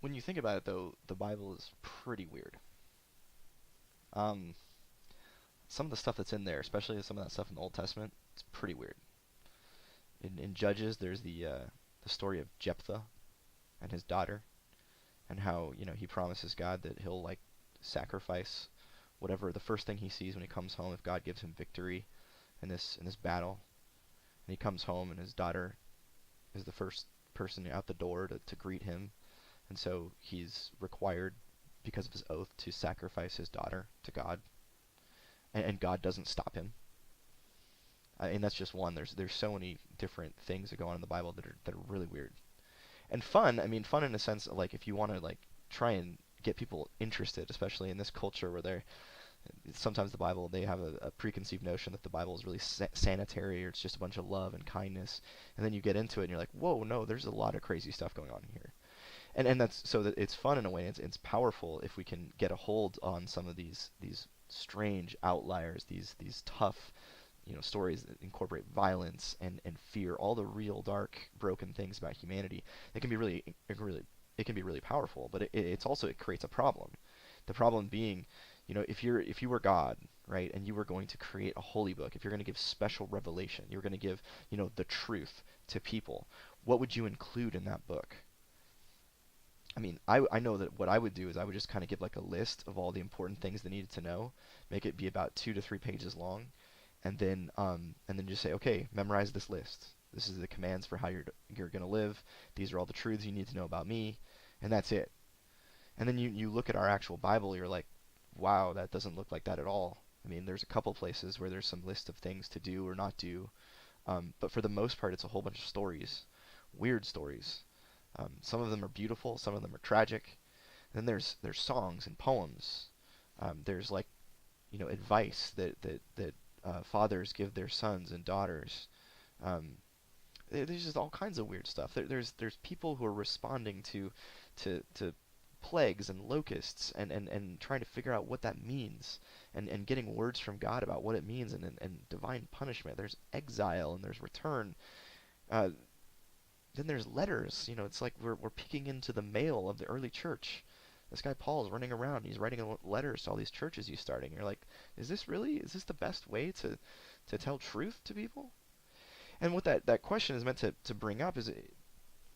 when you think about it, though, the Bible is pretty weird. Um, some of the stuff that's in there, especially some of that stuff in the Old Testament, it's pretty weird. In Judges, there's the story of Jephthah and his daughter, and how he promises God that he'll like sacrifice whatever the first thing he sees when he comes home if God gives him victory in this battle. And he comes home and his daughter is the first person out the door to greet him, and so he's required because of his oath to sacrifice his daughter to God, and God doesn't stop him. And that's just one. There's so many different things that go on in the Bible that are really weird and fun. I mean, fun in a sense, like if you want to like try and get people interested, especially in this culture where they're sometimes the Bible, they have a preconceived notion that the Bible is really sanitary, or it's just a bunch of love and kindness, and then you get into it and you're like, whoa, no, there's a lot of crazy stuff going on here. And that's so that it's fun in a way. It's powerful if we can get a hold on some of these strange outliers, these tough stories that incorporate violence and fear, all the real dark, broken things about humanity. It can be really powerful, but it's also, it creates a problem. The problem being, if you were God, right, and you were going to create a holy book, if you're going to give special revelation, you're going to give, the truth to people, what would you include in that book? I mean, I know that what I would do is I would just kind of give like a list of all the important things they needed to know, make it be about 2 to 3 pages long, and then just say, okay, memorize this list. This is the commands for how you're going to live. These are all the truths you need to know about me, and that's it. And then you look at our actual Bible, you're like, wow, that doesn't look like that at all. I mean, there's a couple places where there's some list of things to do or not do, but for the most part, it's a whole bunch of stories, weird stories. Some of them are beautiful, some of them are tragic. And then there's songs and poems. There's like advice that fathers give their sons and daughters. Um, there's just all kinds of weird stuff. There's people who are responding to plagues and locusts, and trying to figure out what that means, and getting words from God about what it means, and divine punishment. There's exile and there's return. Uh, then there's letters. It's like we're peeking into the mail of the early church. This guy Paul is running around. He's writing letters to all these churches he's starting. You're like, is this the best way to tell truth to people? And what that question is meant to bring up is,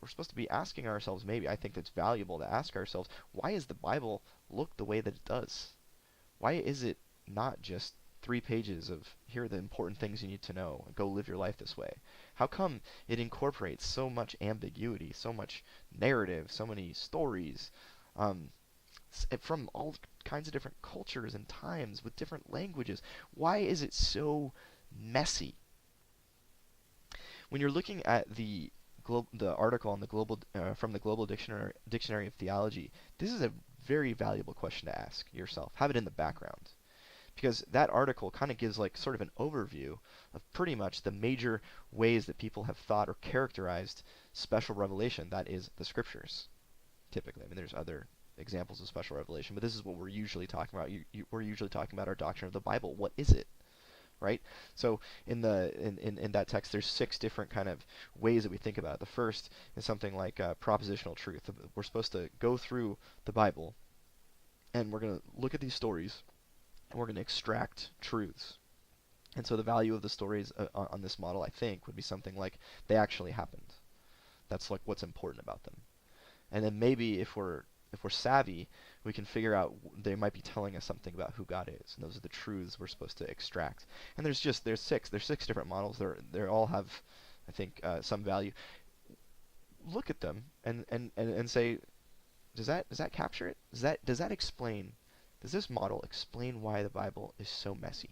we're supposed to be asking ourselves, maybe I think it's valuable to ask ourselves, why does the Bible look the way that it does? Why is it not just 3 pages of here are the important things you need to know, and go live your life this way? How come it incorporates so much ambiguity, so much narrative, so many stories, um, from all kinds of different cultures and times with different languages? Why is it so messy? When you're looking at the article on the global from the Global Dictionary of Theology, this is a very valuable question to ask yourself. Have it in the background, because that article kind of gives like sort of an overview of pretty much the major ways that people have thought or characterized special revelation, that is the scriptures. Typically, I mean, there's other examples of special revelation, but this is what we're usually talking about. We're usually talking about our doctrine of the Bible. What is it? Right? So in that text, there's 6 different kind of ways that we think about it. The first is something like propositional truth. We're supposed to go through the Bible, and we're going to look at these stories, and we're going to extract truths. And so the value of the stories on this model, I think, would be something like they actually happened. That's like what's important about them. And then maybe if we're savvy, we can figure out they might be telling us something about who God is, and those are the truths we're supposed to extract. And there's 6 different models. They all have, I think, some value. Look at them and say, does that capture it? Does that explain? Does this model explain why the Bible is so messy?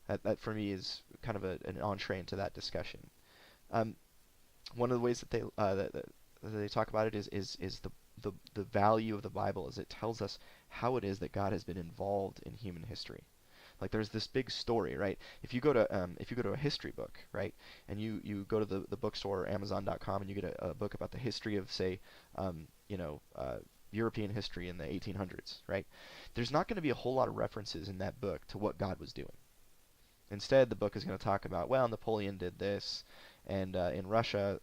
That for me is kind of an entree into that discussion. Um, One of the ways that they talk about it is the value of the Bible is it tells us how it is that God has been involved in human history. Like there's this big story, right? If you go to a history book, right, and you go to the bookstore or Amazon.com and you get a book about the history of, say, um, you know, uh, European history in the 1800s, right? There's not going to be a whole lot of references in that book to what God was doing. Instead, the book is going to talk about, well, Napoleon did this, and in Russia,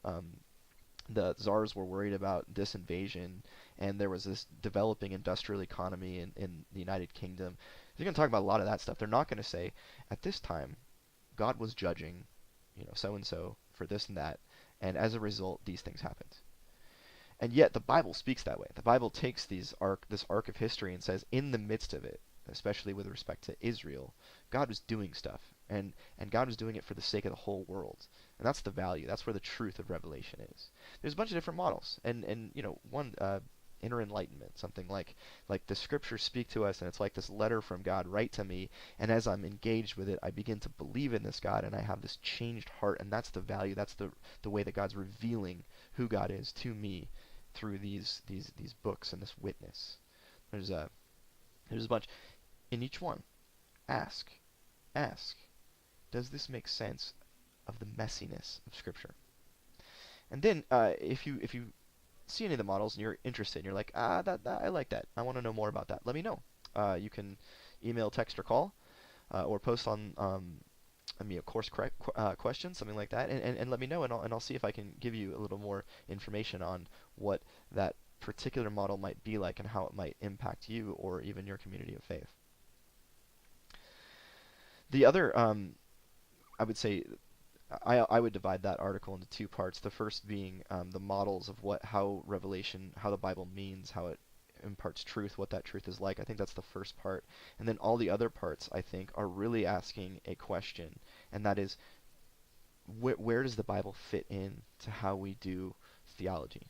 the czars were worried about this invasion, and there was this developing industrial economy in the United Kingdom. They're going to talk about a lot of that stuff. They're not going to say, at this time, God was judging, so and so for this and that, and as a result, these things happened. And yet the Bible speaks that way. The Bible takes this arc of history and says, in the midst of it, especially with respect to Israel, God was doing stuff, and God was doing it for the sake of the whole world. And that's the value. That's where the truth of Revelation is. There's a bunch of different models, and one inner enlightenment, something like the scriptures speak to us, and it's like this letter from God right to me. And as I'm engaged with it, I begin to believe in this God, and I have this changed heart, and that's the value. That's the way that God's revealing who God is to me through these books and this witness. There's a bunch. In each one, ask, does this make sense of the messiness of Scripture? And then, if you see any of the models and you're interested, and you're like, I like that, I want to know more about that, let me know. You can email, text, or call, or post on a course question, something like that, and let me know, and I'll see if I can give you a little more information on what that particular model might be like and how it might impact you or even your community of faith. The other, I would say, I would divide that article into two parts. The first being the models of how the Bible means, how it imparts truth, what that truth is like. I think that's the first part. And then all the other parts, I think, are really asking a question, and that is, where does the Bible fit in to how we do theology?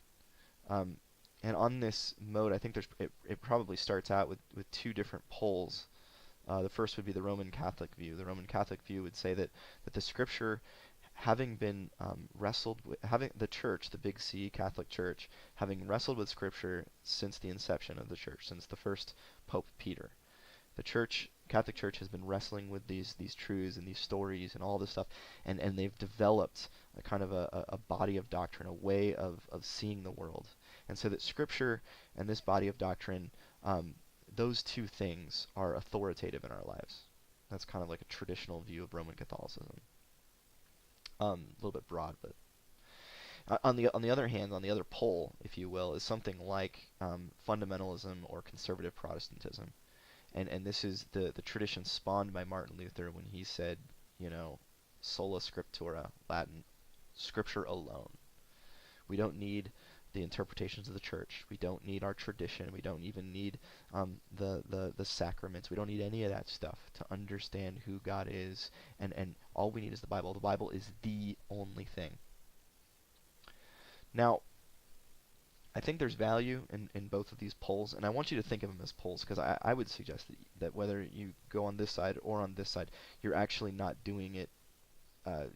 And on this mode, I think it probably starts out with two different poles. The first would be the Roman Catholic view. The Roman Catholic view would say that the Scripture, having been wrestled with, having the Church, the big C Catholic Church, having wrestled with Scripture since the inception of the Church, since the first Pope Peter, the Catholic Church has been wrestling with these truths and these stories and all this stuff, and they've developed a kind of a body of doctrine, a way of seeing the world. And so that Scripture and this body of doctrine, those two things are authoritative in our lives. That's kind of like a traditional view of Roman Catholicism. A little bit broad, but on the other hand, on the other pole, if you will, is something like fundamentalism or conservative Protestantism. And this is the tradition spawned by Martin Luther when he said, sola scriptura, Latin, Scripture alone. We don't need the interpretations of the church. We don't need our tradition. We don't even need the sacraments. We don't need any of that stuff to understand who God is. And all we need is the Bible. The Bible is the only thing. Now, I think there's value in both of these poles, and I want you to think of them as poles, because I would suggest that whether you go on this side or on this side, you're actually not doing it.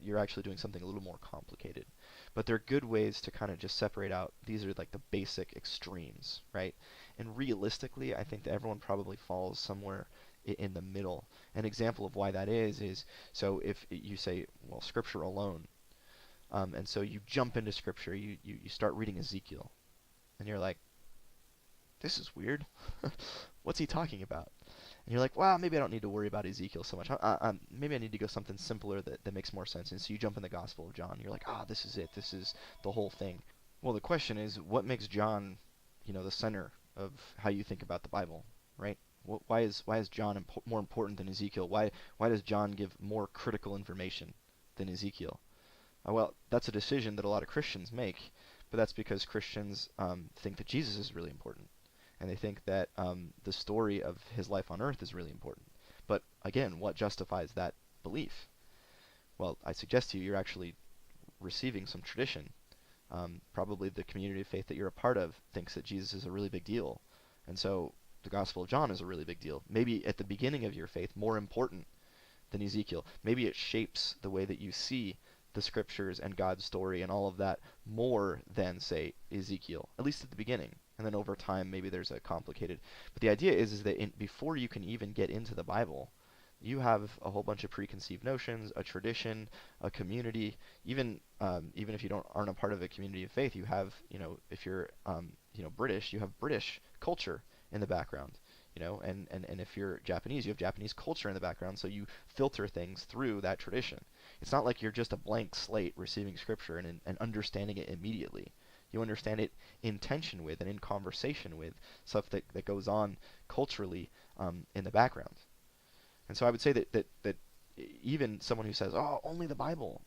You're actually doing something a little more complicated. But they're good ways to kind of just separate out. These are like the basic extremes, right? And realistically, I think that everyone probably falls somewhere in the middle. An example of why that is so if you say, well, Scripture alone, and so you jump into Scripture, you start reading Ezekiel, and you're like, this is weird. What's he talking about? And you're like, well, maybe I don't need to worry about Ezekiel so much. Maybe I need to go something simpler that makes more sense. And so you jump in the Gospel of John. You're like, this is it. This is the whole thing. Well, the question is, what makes John, the center of how you think about the Bible, right? Why is John more important than Ezekiel? Why does John give more critical information than Ezekiel? Well, that's a decision that a lot of Christians make, but that's because Christians think that Jesus is really important. And they think that the story of his life on earth is really important. But again, what justifies that belief? Well, I suggest to you, you're actually receiving some tradition. Probably the community of faith that you're a part of thinks that Jesus is a really big deal. And so the Gospel of John is a really big deal. Maybe at the beginning of your faith, more important than Ezekiel. Maybe it shapes the way that you see the Scriptures and God's story and all of that more than, say, Ezekiel, at least at the beginning. And then over time, maybe there's a complicated. But the idea is that before you can even get into the Bible, you have a whole bunch of preconceived notions, a tradition, a community. Even if you aren't a part of a community of faith, you have, if you're British, you have British culture in the background. And if you're Japanese, you have Japanese culture in the background. So you filter things through that tradition. It's not like you're just a blank slate receiving Scripture and understanding it immediately. You understand it in tension with and in conversation with stuff that goes on culturally in the background. And so I would say that even someone who says, oh, only the Bible,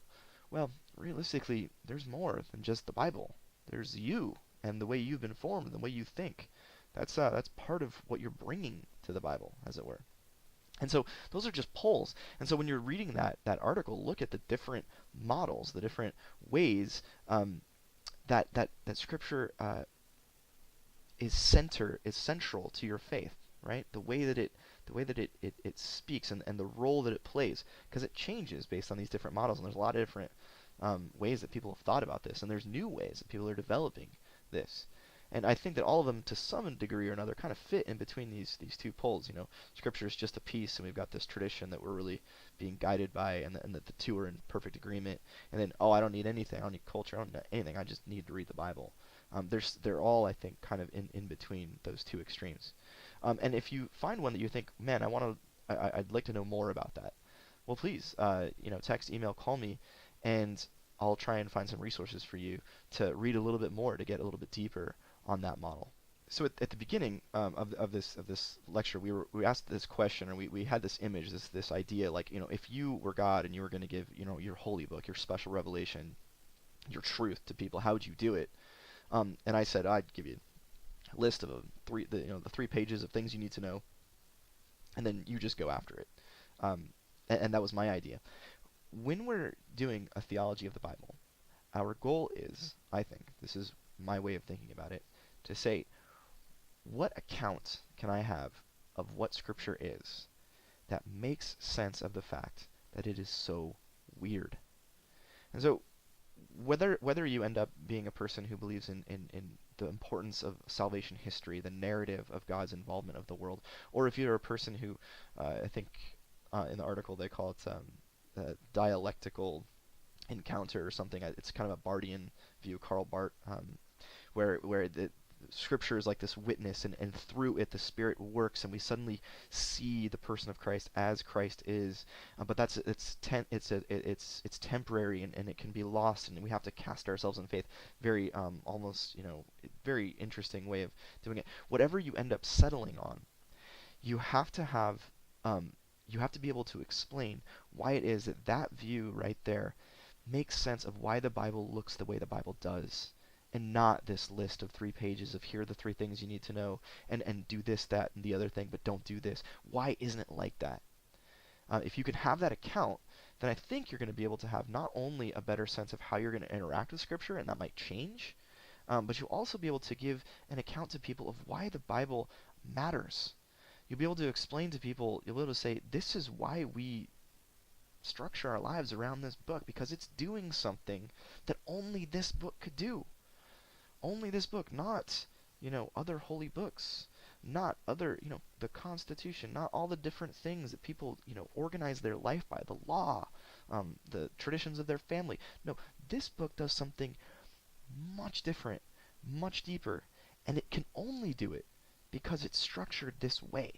well, realistically, there's more than just the Bible. There's you and the way you've been formed, the way you think. That's part of what you're bringing to the Bible, as it were. And so those are just polls. And so when you're reading that article, look at the different models, the different ways that Scripture is central to your faith, right? The way that it speaks and the role that it plays, because it changes based on these different models. And there's a lot of different ways that people have thought about this, and there's new ways that people are developing this. And I think that all of them, to some degree or another, kind of fit in between these two poles. Scripture is just a piece, and we've got this tradition that we're really being guided by, and that the two are in perfect agreement. And then, oh, I don't need anything. I don't need culture. I don't need anything. I just need to read the Bible. They're all, I think, kind of in between those two extremes. And if you find one that you think, man, I'd like to know more about that, well, please, text, email, call me, and I'll try and find some resources for you to read a little bit more, to get a little bit deeper on that model. So at the beginning of this lecture, we asked this question, or we had this image, this idea, like, if you were God and you were going to give your holy book, your special revelation, your truth to people, how would you do it? And I said I'd give you a list of the 3 pages of things you need to know, and then you just go after it. And that was my idea. When we're doing a theology of the Bible, our goal is, I think, this is my way of thinking about it, to say, what account can I have of what Scripture is that makes sense of the fact that it is so weird? And so whether you end up being a person who believes in the importance of salvation history, the narrative of God's involvement of the world, or if you're a person who, I think in the article they call it dialectical encounter or something. It's kind of a Barthian view, Karl Barth, where the Scripture is like this witness, and through it the Spirit works, and we suddenly see the person of Christ as Christ is. But it's temporary, and it can be lost, and we have to cast ourselves in faith. Very almost very interesting way of doing it. Whatever you end up settling on, you have to have you have to be able to explain why it is that view right there makes sense of why the Bible looks the way the Bible does, and not this list of 3 pages of here are the 3 things you need to know, and do this, that, and the other thing, but don't do this. Why isn't it like that? If you can have that account, then I think you're going to be able to have not only a better sense of how you're going to interact with Scripture, and that might change, but you'll also be able to give an account to people of why the Bible matters. You'll be able to explain to people, you'll be able to say, this is why we structure our lives around this book, because it's doing something that only this book could do. Only this book, not, other holy books, not other, the Constitution, not all the different things that people, organize their life by, the law, the traditions of their family. No, this book does something much different, much deeper, and it can only do it because it's structured this way.